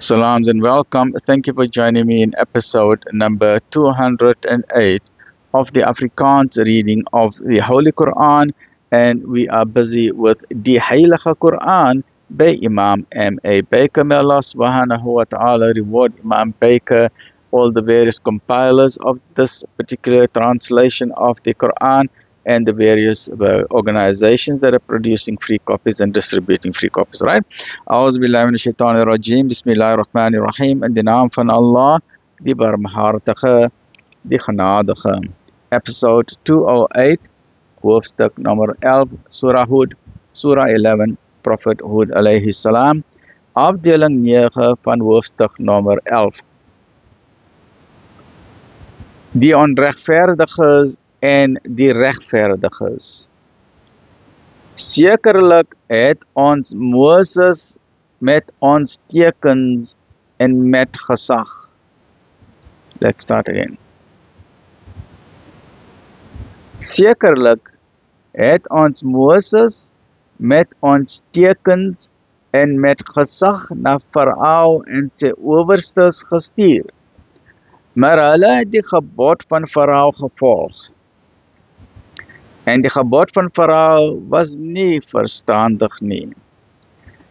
Salams and welcome. Thank you for joining me in episode number 208 of the Afrikaans reading of the Holy Quran. And we are busy with the Heilige Quran by Imam M.A. Baker. May Allah subhanahu wa ta'ala reward Imam Baker, all the various compilers of this particular translation of the Quran, and the various organizations that are producing free copies and distributing free copies, right? Auzubillahi minash shaitanir rajim. Bismillahir rahmanir rahim. In the naam van Allah, die barmhartige, die genadige. Episode 208, hoofstuk nummer 11, Surah Hud, Surah 11, Prophet Hud alayhi salam, afdeling 9 van hoofstuk nummer 11. Die onrechtvaardiges en die rechtvaardiges. Sekerlik het ons Moses met ons tekens en met gesag. Let's start again. Sekerlik het ons Moses met ons tekens en met gesag na Farao en sy owerstes gestuur. Maar hulle het die gebod van Farao gevolg. En die gebod van Farao was nie verstandig nie.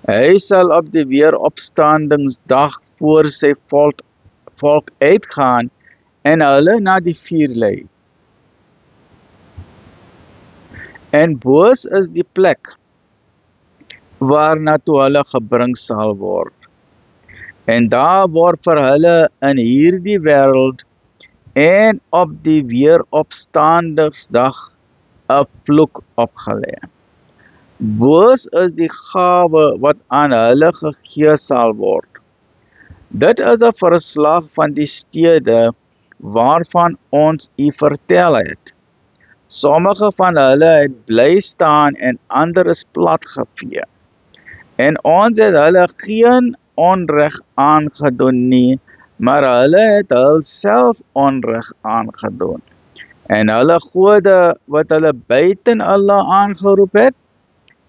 Hy sal op die weeropstandingsdag voor sy volk uitgaan en hulle na die vuur lei. En boos is die plek waarna toe hulle gebring sal word. En daar word vir hulle in hierdie wêreld en op die weeropstandingsdag 'n vloek opgelê. Boos is die gawe wat aan hulle gegee sal word. Dit is 'n verslag van die stede waarvan ons u vertel het. Sommige van hulle het bly staan en ander is platgevee. En ons het hulle geen onreg aangedoen nie, maar hulle het hulself onreg aangedoen. En hulle gode wat hulle buiten Allah aangeroep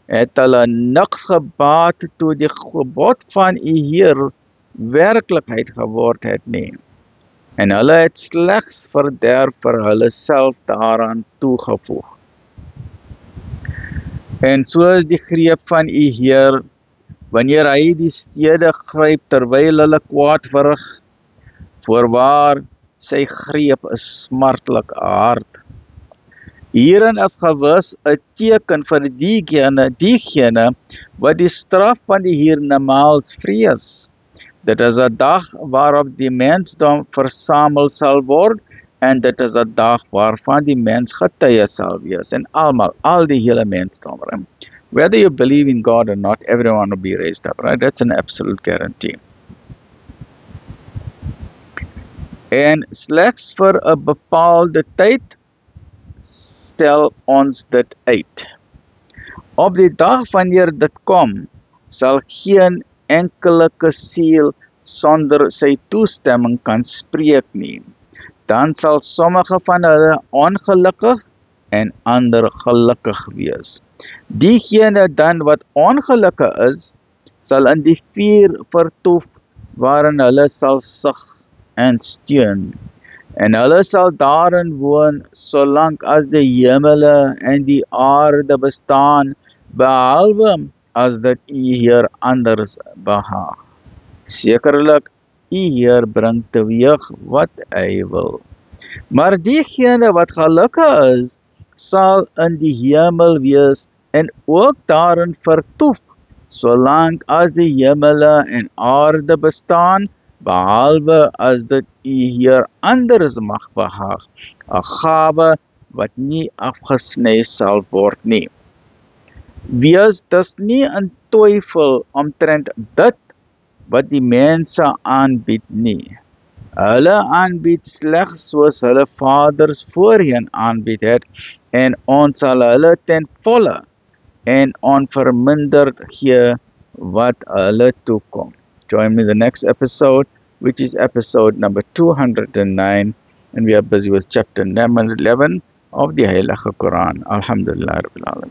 het hulle niks gebaat toe die gebod van u Heer werklikheid geword het nie. En hulle het slegs verderf vir hulle self daaraan toegevoeg. En so is die greep van u Heer, wanneer hy die stede gryp terwyl hulle kwaad verrig, voorwaar sy greep is smartlik hard. Hierin is gewis 'n teken vir diegene wat die straf van die hiernamaals vrees. Dit is 'n dag waarop die mensdom versamel sal word, en dit is 'n dag waarvan die mens getuie sal wees, en al die hele mensdom. Whether you believe in God or not, everyone will be raised up, right? That's an absolute guarantee. En slegs vir 'n bepaalde tyd stel ons dit uit. Op die dag wanneer dit kom, sal geen enkele siel sonder sy toestemming kan spreek nie. Dan sal sommige van hulle ongelukkig en ander gelukkig wees. Diegene dan wat ongelukkig is, sal in die vuur vertoef waarin hulle sal sug en steun. En hulle sal daarin woon solank as die hemele en die aarde bestaan, behalwe as dit u Heer anders behaag. Sekerlik, u Heer bring teweeg wat hy wil. Maar diegene wat gelukkig is, sal in die hemel wees en ook daarin vertoef, solank as die hemele en aarde bestaan, behalwe as dit u Heer anders mag behaag, 'n gawe wat nie afgesny sal word nie. Wees dus nie in twyfel omtrent dit wat die mense aanbied nie. Hulle aanbied slegs soos hulle vaders voorheen aanbied het, en ons sal hulle ten volle en onverminderd gee wat hulle toekom. Join me in the next episode, which is episode number 209, and we are busy with chapter number 11 of the Heilige Quran. Alhamdulillah Rabbil Alamin.